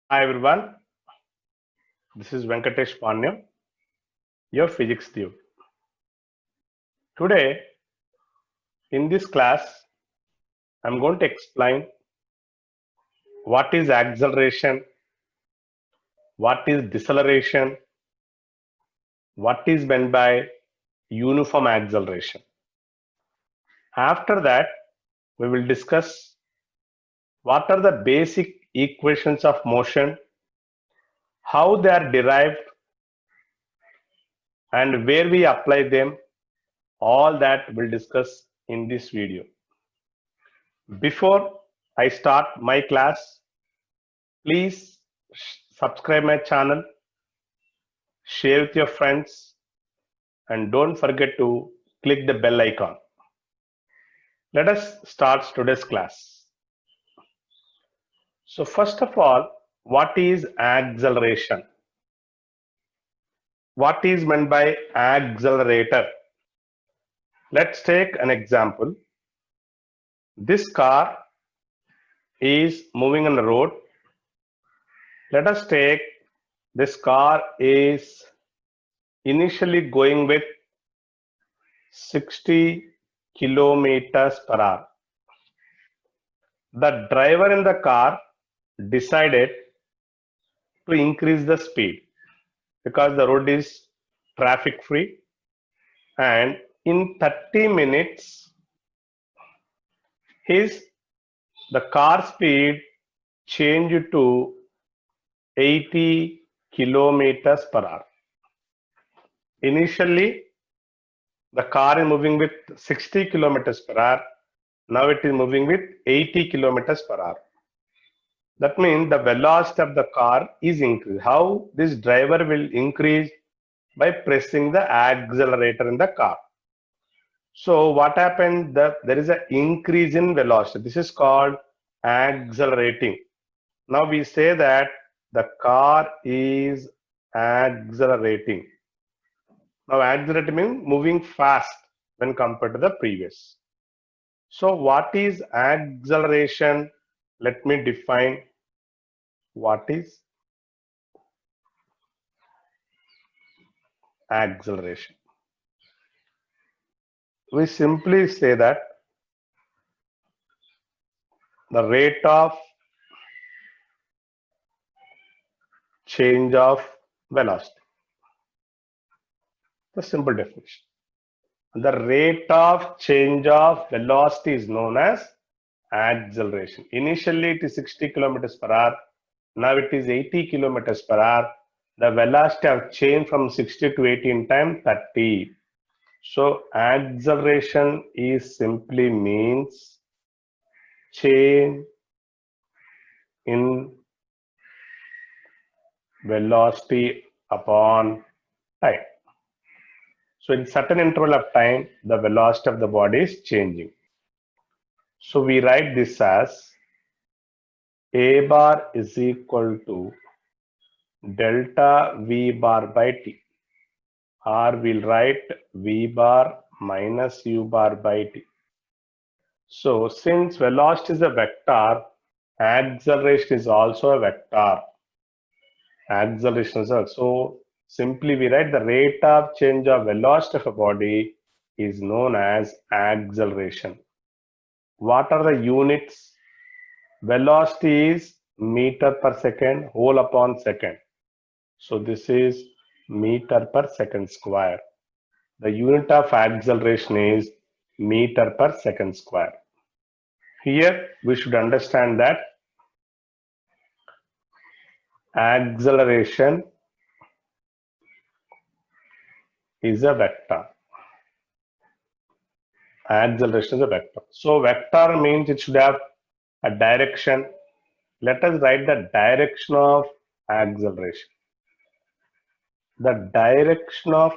Hi everyone, this is Venkatesh Panyam, your physics dude. Today in this class, I'm going to explain what is acceleration, what is deceleration, what is meant by uniform acceleration. After that, we will discuss what are the basic equations of motion, how they are derived, and where we apply them. All that we'll discuss in this video. Before I start my class, please subscribe my channel, share with your friends, and don't forget to click the bell icon. Let us start today's class. So first of all, what is acceleration? What is meant by accelerator? Let's take an example. This car is moving on the road. Let us take this car is initially going with 60 kilometers per hour. The driver in the car decided to increase the speed because the road is traffic free, and in 30 minutes the car speed changed to 80 kilometers per hour. Initially the car is moving with 60 kilometers per hour. Now it is moving with 80 kilometers per hour. That means the velocity of the car is increased. How this driver will increase? By pressing the accelerator in the car. So what happened? There is an increase in velocity. This is called accelerating. Now we say that the car is accelerating. Now accelerating means moving fast when compared to the previous. So what is acceleration? Let me define what is acceleration. We simply say that the rate of change of velocity. The simple definition. The rate of change of velocity is known as acceleration. Initially it is 60 kilometers per hour. Now it is 80 kilometers per hour. The velocity have changed from 60 to 80 in time 30. So acceleration is simply means change in velocity upon time. So in certain interval of time, the velocity of the body is changing. So we write this as A bar is equal to delta V bar by T, or we'll write V bar minus U bar by T. So since velocity is a vector, acceleration is also a vector. Acceleration is also, simply we write the rate of change of velocity of a body is known as acceleration. What are the units? Velocity is meter per second whole upon second. So this is meter per second square. The unit of acceleration is meter per second square. Here we should understand that acceleration is a vector. Acceleration is a vector. So vector means it should have a direction. Let us write the direction of acceleration. The direction of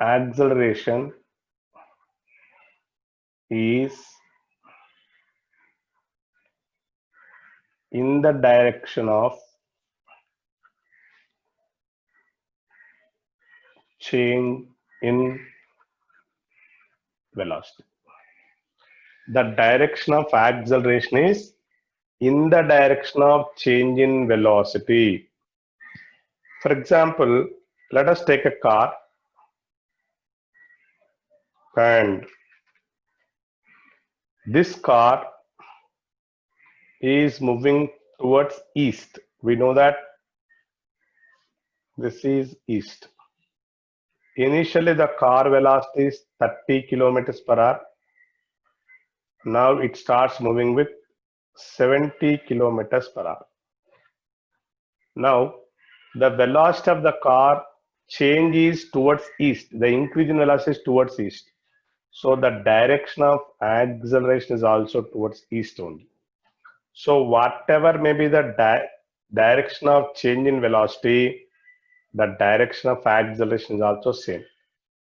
acceleration is in the direction of change in velocity. The direction of acceleration is in the direction of change in velocity. For example, let us take a car and this car is moving towards east. We know that this is east. Initially, the car velocity is 30 kilometers per hour. Now it starts moving with 70 kilometers per hour. Now, the velocity of the car changes towards east. The increase in velocity is towards east. So the direction of acceleration is also towards east only. So whatever may be the direction of change in velocity, the direction of acceleration is also same.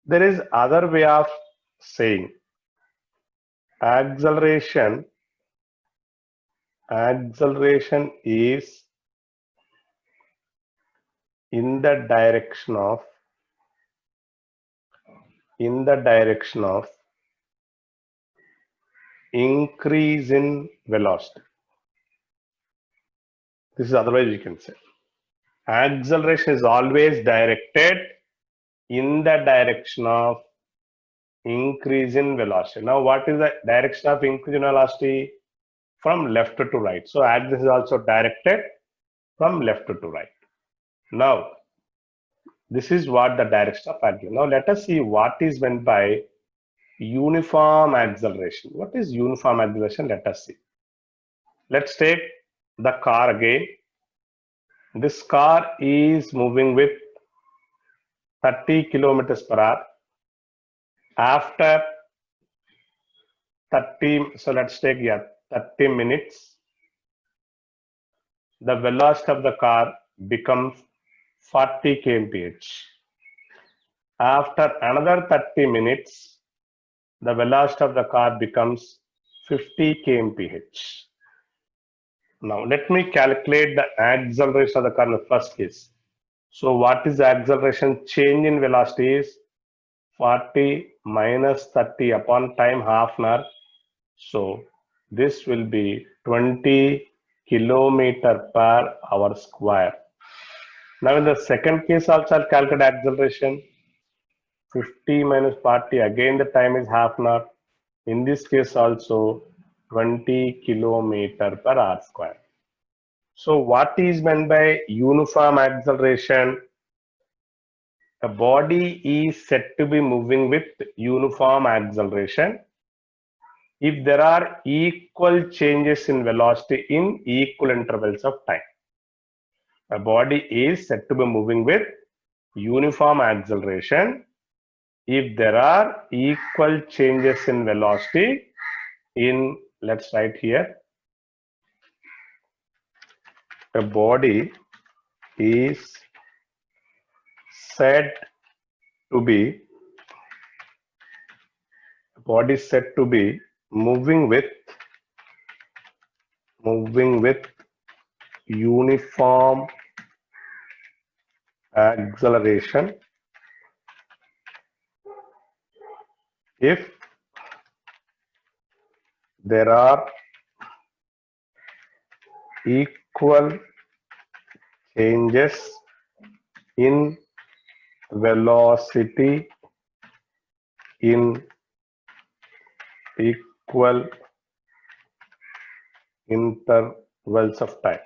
There is other way of saying acceleration is in the direction of increase in velocity. This is otherwise you can say acceleration is always directed in the direction of increase in velocity. Now what is the direction of increase in velocity? From left to right. So acceleration is also directed from left to right. Now this is what the direction of acceleration. Now let us see what is meant by uniform acceleration. What is uniform acceleration? Let us see. Let's take the car again. This car is moving with 30 kilometers per hour. After 30, so let's take 30 minutes. The velocity of the car becomes 40 kmph. After another 30 minutes, the velocity of the car becomes 50 kmph. Now let me calculate the acceleration of the car in the first case. So what is the acceleration? Change in velocity is 40 minus 30 upon time half an hour. So this will be 20 kilometer per hour square. Now in the second case also I'll calculate acceleration. 50 minus 40, again the time is half an hour. In this case also 20 kilometer per hour square. So what is meant by uniform acceleration? A body is said to be moving with uniform acceleration if there are equal changes in velocity in equal intervals of time. A body is said to be moving with uniform acceleration if there are equal changes in velocity in, let's write here, a body is said to be moving with uniform acceleration if there are equal changes in velocity in equal intervals of time.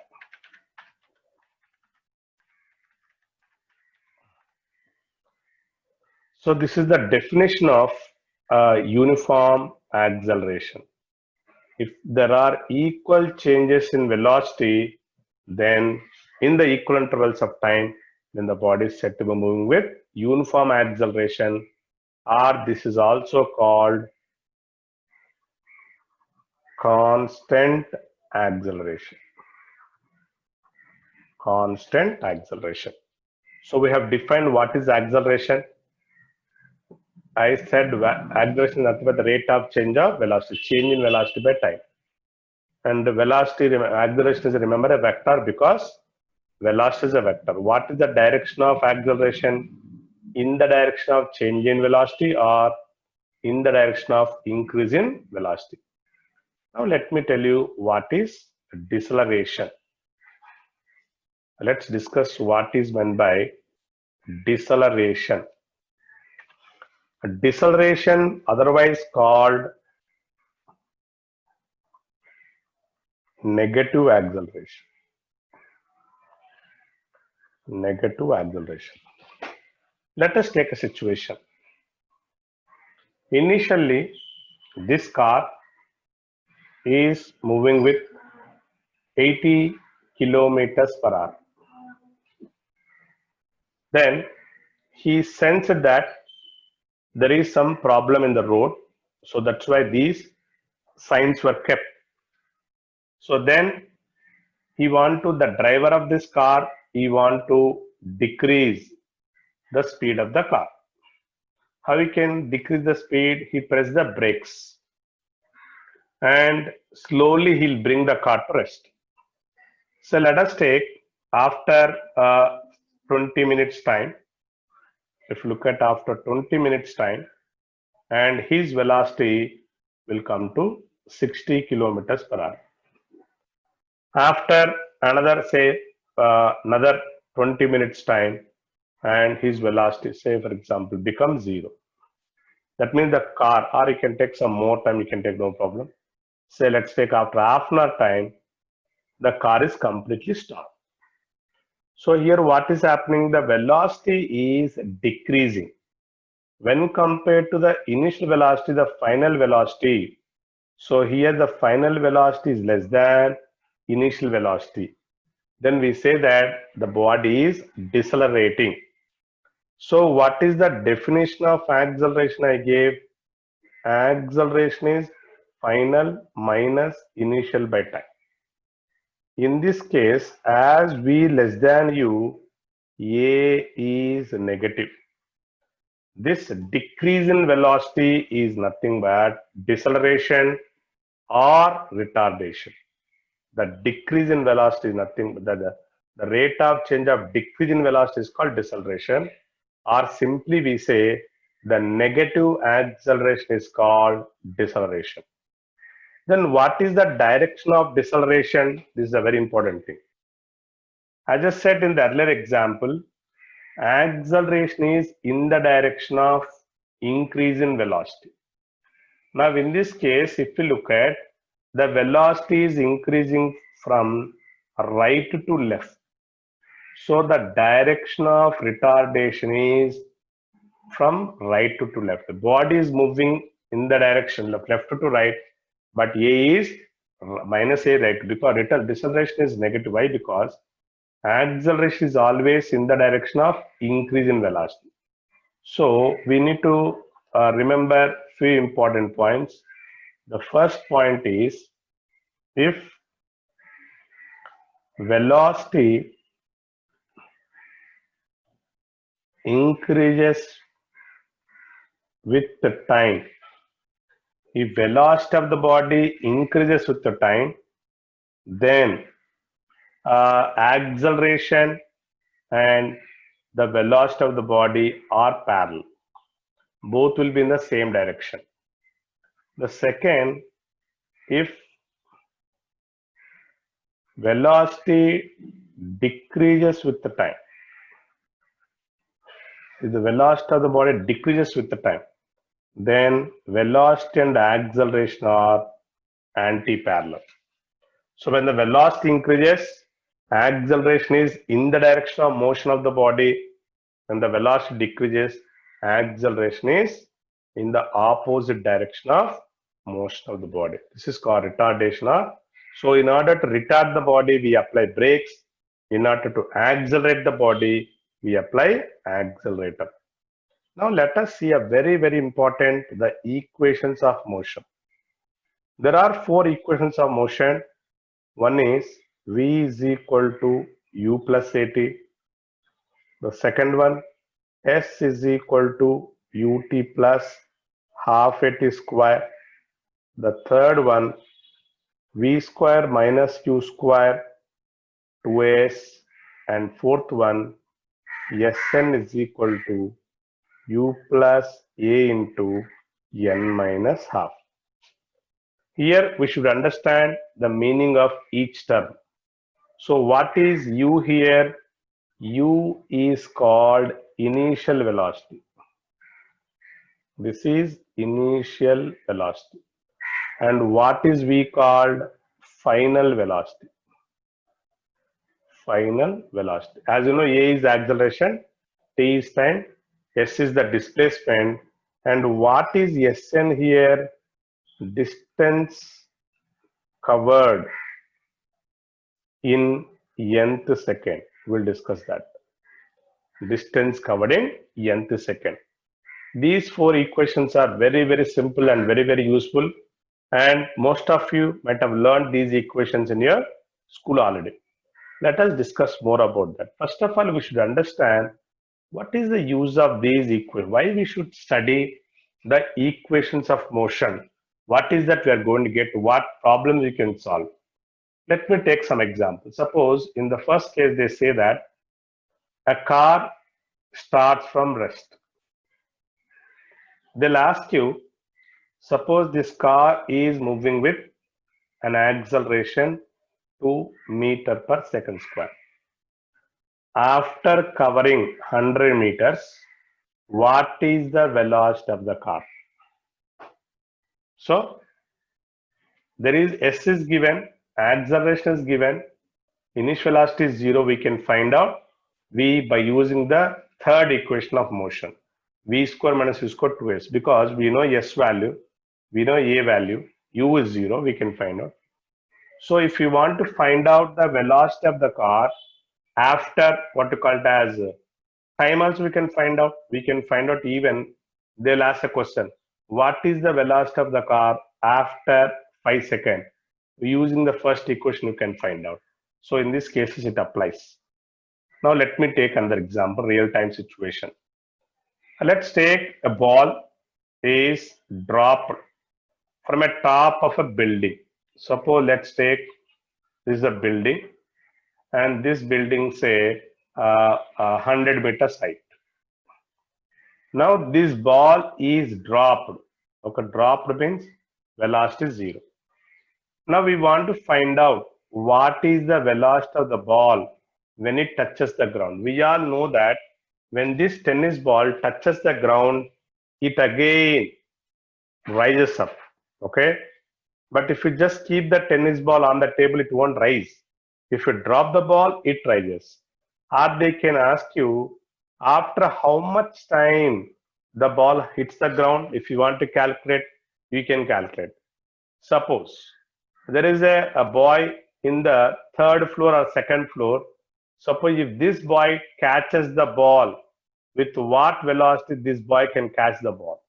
So this is the definition of uniform acceleration. If there are equal changes in velocity, then in the equal intervals of time, then the body is said to be moving with uniform acceleration, or this is also called constant acceleration. Constant acceleration. So we have defined what is acceleration. I said acceleration is nothing but the rate of change of velocity, change in velocity by time. And the velocity, acceleration is, remember, a vector because velocity is a vector. What is the direction of acceleration? In the direction of change in velocity or in the direction of increase in velocity. Now let me tell you what is deceleration. Let's discuss what is meant by deceleration. Deceleration, otherwise called negative acceleration. Negative acceleration. Let us take a situation. Initially, this car is moving with 80 kilometers per hour. Then he sensed that there is some problem in the road, so that's why these signs were kept. So then he the driver of this car, he want to decrease the speed of the car. How he can decrease the speed? He press the brakes and slowly he'll bring the car to rest. So let us take after 20 minutes time. If you look at after 20 minutes time, and his velocity will come to 60 kilometers per hour. After another, say, another 20 minutes time, and his velocity, say for example, becomes 0. That means the car, or you can take some more time, you can take no problem. Say let's take after half an hour time, the car is completely stopped. So here what is happening? The velocity is decreasing. When compared to the initial velocity, the final velocity. So here the final velocity is less than initial velocity. Then we say that the body is decelerating. So what is the definition of acceleration I gave? Acceleration is final minus initial by time. In this case, as v less than u, a is negative. This decrease in velocity is nothing but deceleration or retardation. The decrease in velocity is nothing but the rate of change of decrease in velocity is called deceleration, or simply we say the negative acceleration is called deceleration. Then what is the direction of deceleration? This is a very important thing. I just said in the earlier example, acceleration is in the direction of increase in velocity. Now in this case, if you look at the velocity is increasing from right to left. So the direction of retardation is from right to left. The body is moving in the direction left to right, but A is minus A right, because deceleration is negative. Why? Because acceleration is always in the direction of increase in velocity. So we need to remember few important points. The first point is, if velocity increases with the time, if velocity of the body increases with the time, then acceleration and the velocity of the body are parallel. Both will be in the same direction. The second, if velocity decreases with the time, if the velocity of the body decreases with the time, then velocity and acceleration are anti-parallel. So when the velocity increases, acceleration is in the direction of motion of the body. When the velocity decreases, acceleration is in the opposite direction of motion of the body. This is called retardation. So in order to retard the body, we apply brakes. In order to accelerate the body, we apply accelerator. Now let us see a very important, the equations of motion. There are four equations of motion. One is V is equal to U plus AT. The second one, S is equal to UT plus half AT square. The third one, V square minus Q square 2S. And fourth one, Sn is equal to U plus A into N minus half. Here we should understand the meaning of each term. So what is U here? U is called initial velocity. This is initial velocity. And what is V called? Final velocity. Final velocity. As you know, A is acceleration, T is time, S is the displacement. And what is Sn here? Distance covered in nth second. We'll discuss that. Distance covered in nth second. These four equations are very simple and very useful. And most of you might have learned these equations in your school already. Let us discuss more about that. First of all, we should understand what is the use of these equations. Why we should study the equations of motion. What is that we are going to get? What problems we can solve? Let me take some examples. Suppose in the first case, they say that a car starts from rest. They'll ask you, suppose this car is moving with an acceleration 2 meters per second square. After covering 100 meters, what is the velocity of the car? So there is S is given, acceleration is given, initial velocity is 0. We can find out V by using the third equation of motion. V square minus U square 2S, because we know S value, we know A value, U is 0, we can find out. So if you want to find out the velocity of the car after what you call it as time, also we can find out. We can find out even, they'll ask a question, what is the velocity of the car after 5 seconds? Using the first equation you can find out. So in these cases it applies. Now let me take another example, real-time situation. Let's take a ball is dropped from a top of a building. Suppose let's take, this is a building, and this building say 100 meters height. Now this ball is dropped. Okay, dropped means velocity is 0. Now we want to find out what is the velocity of the ball when it touches the ground. We all know that when this tennis ball touches the ground, it again rises up. Okay, but if you just keep the tennis ball on the table, it won't rise. If you drop the ball, it rises. Or they can ask you, after how much time the ball hits the ground. If you want to calculate, you can calculate. Suppose there is a boy in the third floor or second floor. Suppose if this boy catches the ball, with what velocity this boy can catch the ball,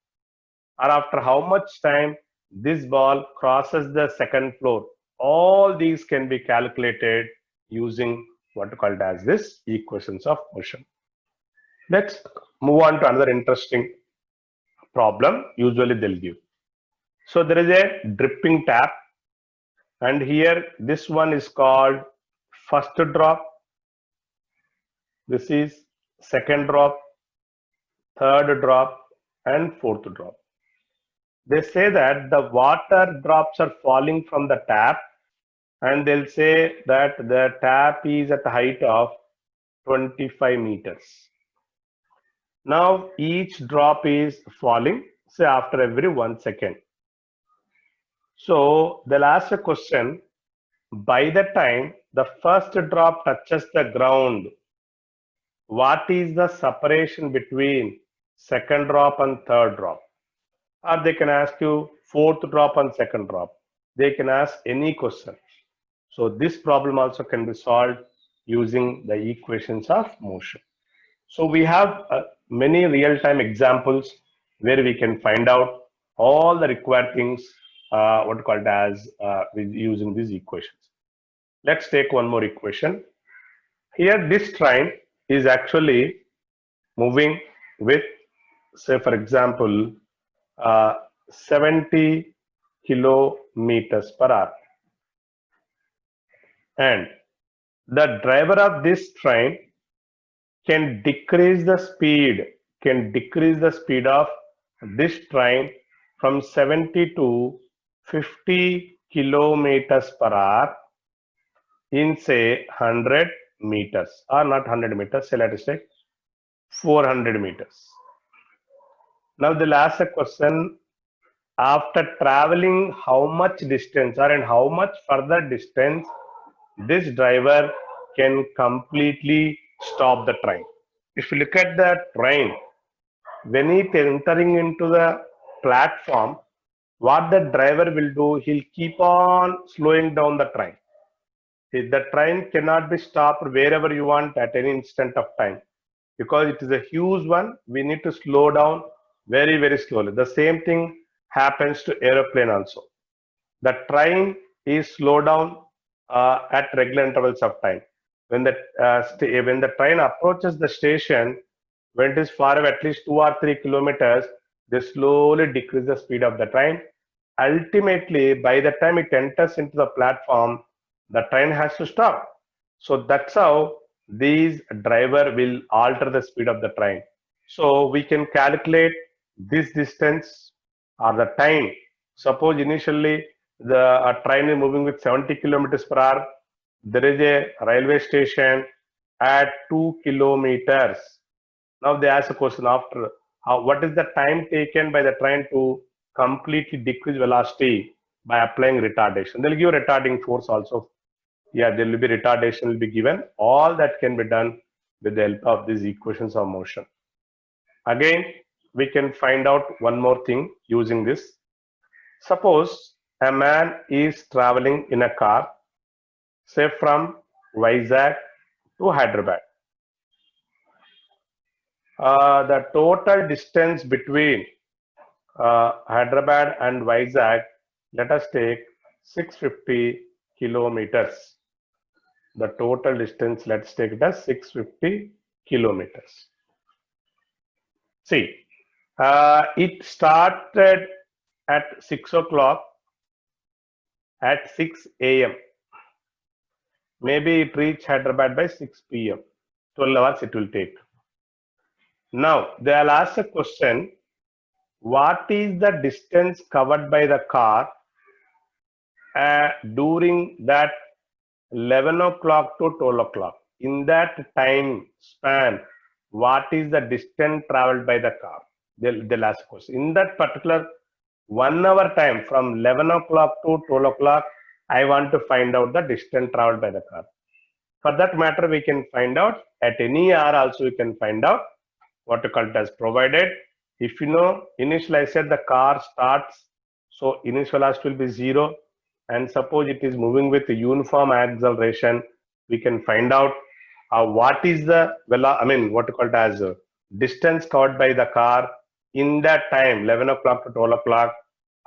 or after how much time this ball crosses the second floor. All these can be calculated using what you call as this equations of motion. Let's move on to another interesting problem. Usually they'll give. So there is a dripping tap, and here this one is called first drop. This is second drop, third drop, and fourth drop. They say that the water drops are falling from the tap, and they'll say that the tap is at the height of 25 meters. Now each drop is falling, say after every 1 second. So they'll ask a question, by the time the first drop touches the ground, what is the separation between second drop and third drop? Or they can ask you fourth drop and second drop. They can ask any question. So this problem also can be solved using the equations of motion. So we have many real-time examples where we can find out all the required things, what called as with using these equations. Let's take one more equation. Here, this train is actually moving with, say, for example, 70 kilometers per hour. And the driver of this train can decrease the speed of this train from 70 to 50 kilometers per hour in, say, 100 meters, or not 100 meters, say, let us say 400 meters. Now they'll ask a question, after traveling how much distance or in how much further distance this driver can completely stop the train. If you look at the train, when it entering into the platform, what the driver will do, he'll keep on slowing down the train. The train cannot be stopped wherever you want at any instant of time, because it is a huge one. We need to slow down very, very slowly. The same thing happens to aeroplane also. The train is slowed down at regular intervals of time. When the train approaches the station, when it is far away, at least 2 or 3 kilometers, they slowly decrease the speed of the train. Ultimately, by the time it enters into the platform, the train has to stop. So that's how these driver will alter the speed of the train. So we can calculate this distance or the time. Suppose initially the train is moving with 70 kilometers per hour. There is a railway station at 2 kilometers. Now they ask a question after what is the time taken by the train to completely decrease velocity by applying retardation. They'll give retarding force also. Yeah, there will be retardation will be given. All that can be done with the help of these equations of motion. Again, we can find out one more thing using this. Suppose a man is traveling in a car, say from Vizag to Hyderabad. The total distance between Hyderabad and Vizag, let us take 650 kilometers. The total distance, let's take it as 650 kilometers. See, it started at 6 o'clock at 6 a.m. Maybe it reached Hyderabad by 6 p.m. 12 hours it will take. Now, they'll ask a question, what is the distance covered by the car during that 11 o'clock to 12 o'clock? In that time span, what is the distance traveled by the car? They'll ask a question. In that particular 1 hour time, from 11 o'clock to 12 o'clock, I want to find out the distance traveled by the car. For that matter, we can find out at any hour also, we can find out what you call it as, provided if you know initially I said the car starts, so initial velocity will be 0, and suppose it is moving with uniform acceleration, we can find out what is the what you call it as distance covered by the car in that time, 11 o'clock to 12 o'clock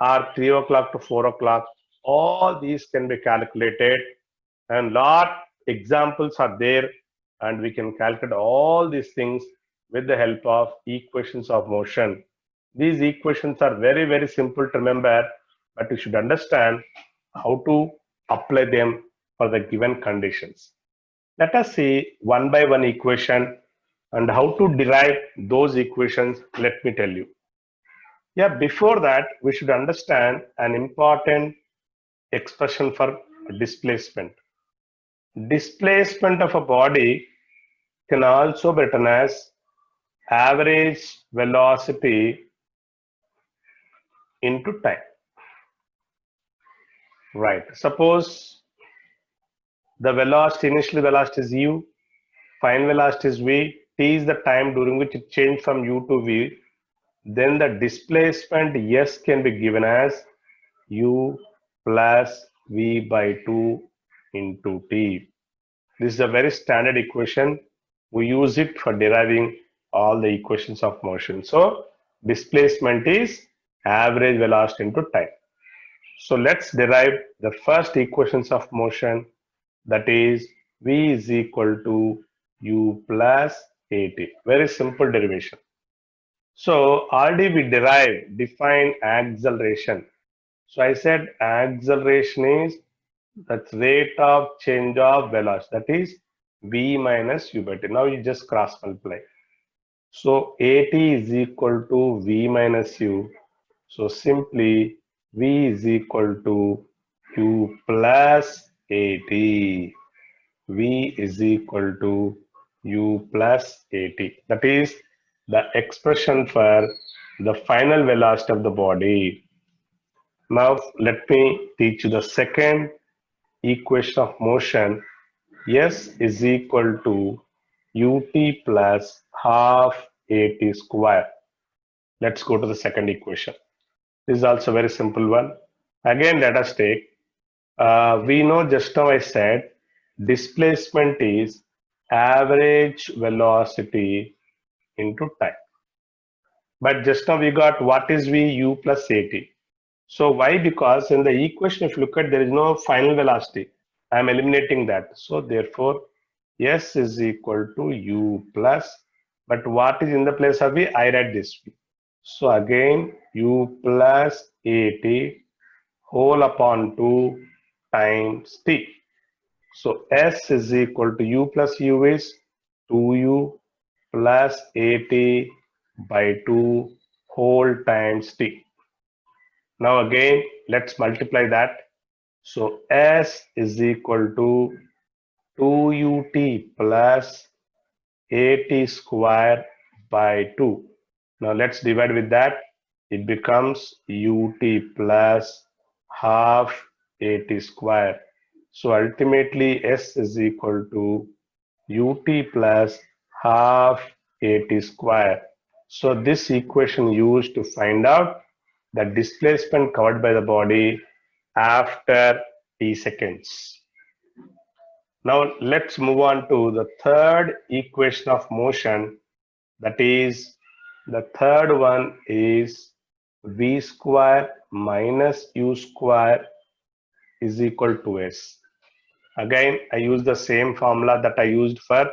or 3 o'clock to 4 o'clock. All these can be calculated, and lot examples are there, and we can calculate all these things with the help of equations of motion. These equations are very, very simple to remember, but you should understand how to apply them for the given conditions. Let us see one by one equation and how to derive those equations. Let me tell you. Yeah, before that, we should understand an important expression for displacement. Displacement of a body can also be written as average velocity into time. Right. Suppose the velocity, initial velocity is u, final velocity is v, t is the time during which it changed from u to v. Then the displacement s can be given as u plus v by 2 into t. This is a very standard equation. We use it for deriving all the equations of motion. So displacement is average velocity into time. So let's derive the first equations of motion, that is v is equal to u plus at. Very simple derivation. So already we define acceleration. So I said acceleration is the rate of change of velocity, that is v minus u by t. Now you just cross multiply. So at is equal to v minus u. So simply v is equal to u plus at. V is equal to u plus at. That is the expression for the final velocity of the body. Now let me teach you the second equation of motion. S is equal to ut plus half at square. Let's go to the second equation. This is also a very simple one. Again, let us take, we know just now I said displacement is average velocity into time. But just now we got what is v, u plus at. So why? Because in the equation, if you look at, there is no final velocity. I am eliminating that. So therefore, S is equal to u plus, but what is in the place of v? I write this v. So again, u plus at whole upon 2 times t. So S is equal to u plus u is 2u plus at by 2 whole times t. Now again, let's multiply that. So S is equal to 2ut plus at square by 2. Now let's divide with that. It becomes ut plus half at square. So ultimately S is equal to ut plus half at square. So this equation used to find out the displacement covered by the body after t seconds. Now let's move on to the third equation of motion. That is, the third one is v square minus u square is equal to s. Again, I use the same formula that I used for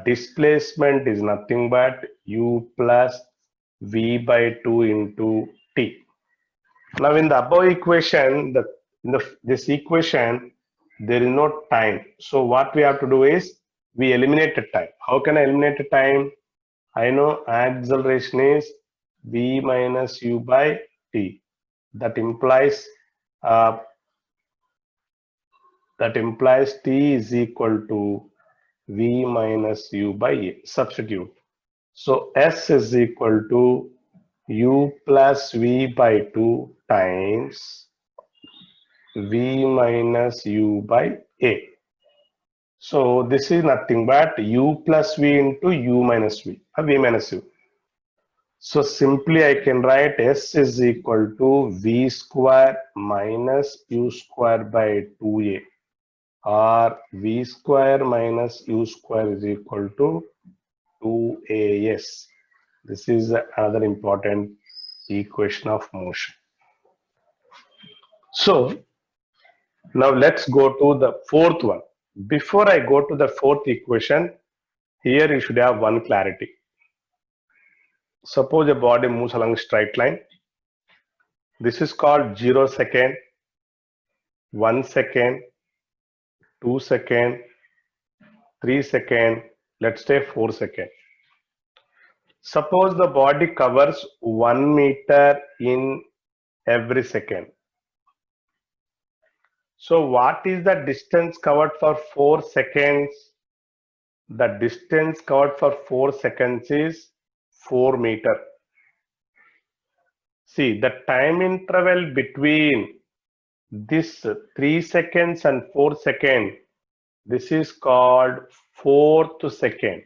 displacement is nothing but u plus v by 2 into t. Now in the above equation, this equation, there is no time. So what we have to do is we eliminate the time. How can I eliminate the time? I know acceleration is v minus u by t. That implies t is equal to v minus u by a. Substitute. So S is equal to u plus v by 2 times v minus u by a. So this is nothing but u plus v into u minus v, v minus u. So simply I can write S is equal to v square minus u square by 2a, or v square minus u square is equal to 2as. This is another important equation of motion. So now let's go to the fourth one. Before I go to the fourth equation, here you should have one clarity. Suppose a body moves along a straight line. This is called 0 second, 1 second, 2 second, 3 second, let's say 4 second. Suppose the body covers 1 meter in every second. So what is the distance covered for 4 seconds? The distance covered for 4 seconds is 4 meter. See, the time interval between this 3 seconds and 4 seconds, this is called 4th second.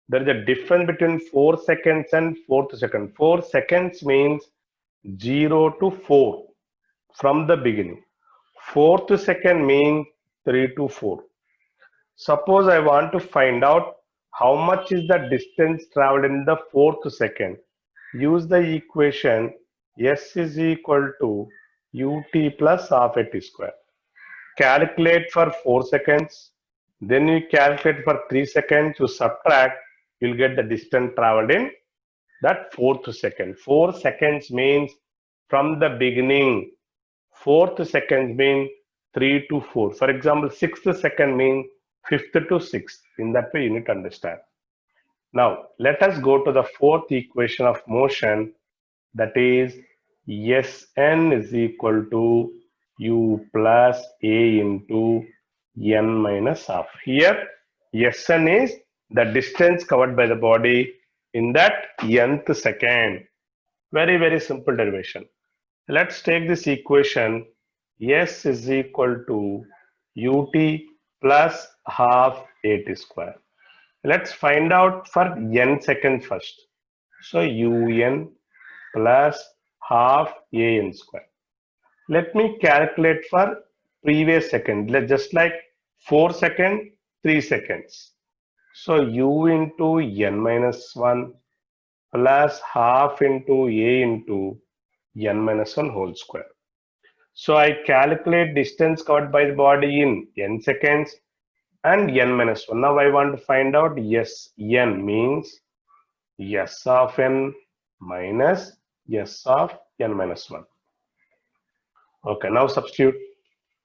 There is a difference between 4 seconds and 4th second. 4 seconds means 0 to 4 from the beginning. 4th second means 3 to 4. Suppose I want to find out how much is the distance traveled in the 4th second. Use the equation S is equal to ut plus half at square. Calculate for 4 seconds. Then you calculate for 3 seconds. You subtract. You'll get the distance traveled in that 4th second. 4 seconds means from the beginning. 4th seconds mean 3 to 4. For example, 6th second means 5th to 6th. In that way, you need to understand. Now, let us go to the 4th equation of motion, that is Sn is equal to u plus a into n minus half. Here, Sn is the distance covered by the body in that nth second. Very, very simple derivation. Let's take this equation. S is equal to ut plus half at square. Let's find out for n seconds first. So un plus half an square. Let me calculate for previous second. Just like 4 seconds, 3 seconds. So u into n minus 1 plus half into a into n minus 1 whole square. So I calculate distance covered by the body in n seconds and n minus 1. Now I want to find out n means s of n minus s of n minus 1. Okay, now substitute.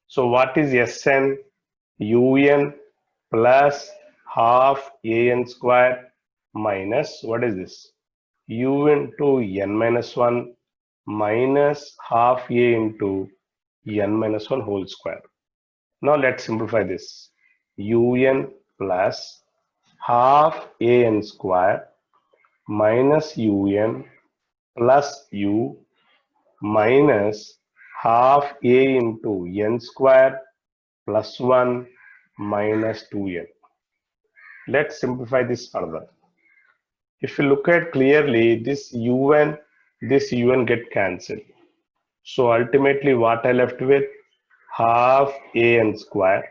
So what is Sn? Un plus half an square minus, what is this? U into n minus 1 minus half a into n minus 1 whole square. Now let's simplify this. Un plus half an square minus un plus u minus half a into n square plus 1 minus 2n. Let's simplify this further. If you look at clearly, this un get cancelled. So ultimately what I left with, half an square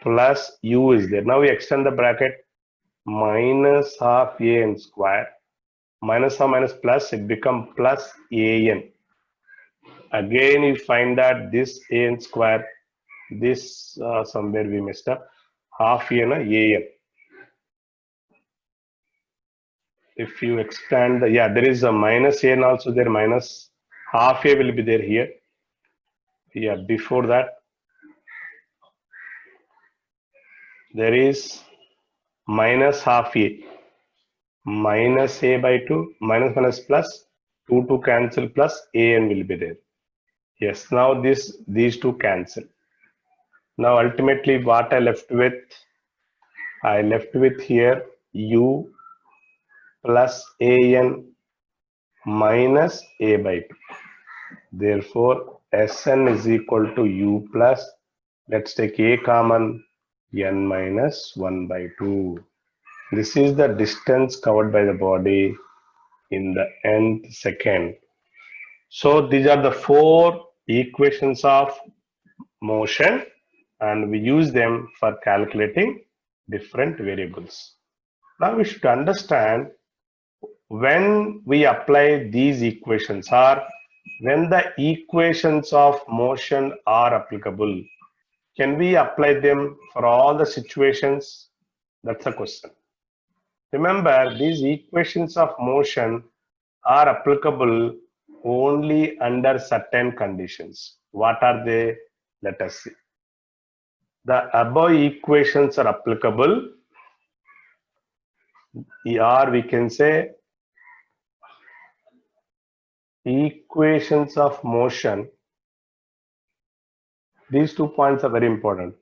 plus u is there. Now we extend the bracket, minus half an square minus or minus plus, it become plus an. Again you find that this an square, this somewhere we messed up, half an. If you expand the, yeah, there is a minus an also there, minus half a will be there here. Yeah, before that there is minus half a, minus a by 2, minus minus plus, 2 to cancel, plus an will be there. Yes, now these two cancel. Now ultimately what I left with here u plus an minus a by 2. Therefore Sn is equal to u plus, let's take a common, n minus 1 by 2. This is the distance covered by the body in the nth second. So these are the 4 equations of motion, and we use them for calculating different variables. Now we should understand, when we apply these equations, or when the equations of motion are applicable, can we apply them for all the situations? That's the question. Remember, these equations of motion are applicable only under certain conditions. What are they? Let us see. The above equations are applicable, or we can say equations of motion. These 2 points are very important.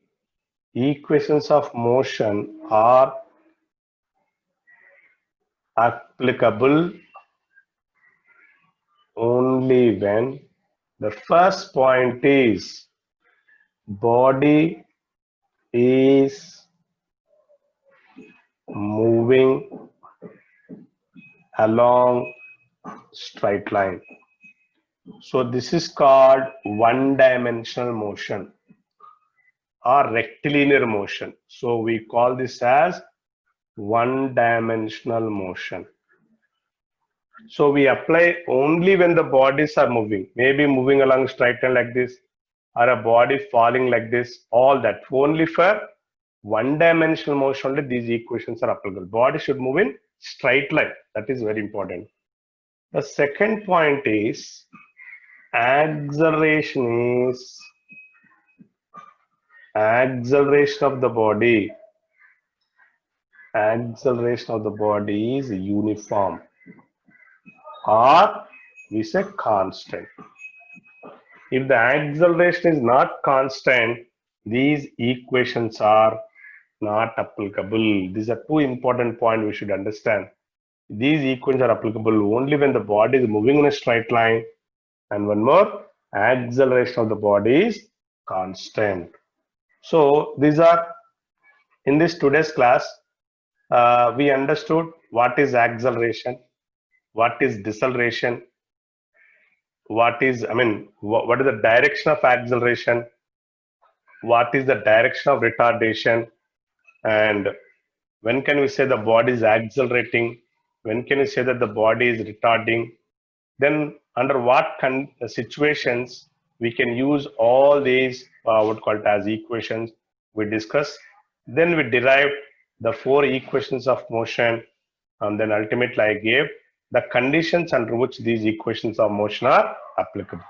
Equations of motion are applicable only when the first point is body is moving along straight line. So this is called one-dimensional motion. or rectilinear motion. So we call this as one-dimensional motion. So we apply only when the bodies are moving, maybe moving along straight line like this, or a body falling like this, all that. Only for one-dimensional motion only these equations are applicable. Body should move in straight line. That is very important. The second point is acceleration of the body. Acceleration of the body is uniform, or we say constant. If the acceleration is not constant, these equations are not applicable. These are two important points we should understand. These equations are applicable only when the body is moving in a straight line, and one more, acceleration of the body is constant. So these are, in this today's class, we understood what is acceleration, what is deceleration, what is the direction of acceleration, what is the direction of retardation, and when can we say the body is accelerating, when can we say that the body is retarding, then under what situations we can use all these what called as equations we discuss. Then we derived the 4 equations of motion, and then ultimately I gave the conditions under which these equations of motion are applicable.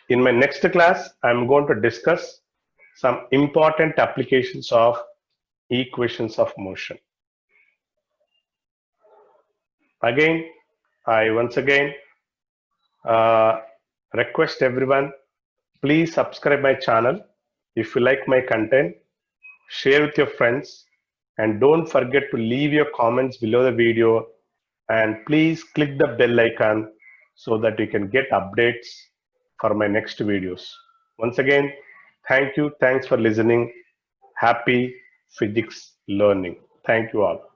In my next class, I'm going to discuss some important applications of equations of motion. Again, I once again request everyone, please subscribe my channel if you like my content, share with your friends, and don't forget to leave your comments below the video, and please click the bell icon so that you can get updates for my next videos. Once again, thanks for listening. Happy physics learning. Thank you all.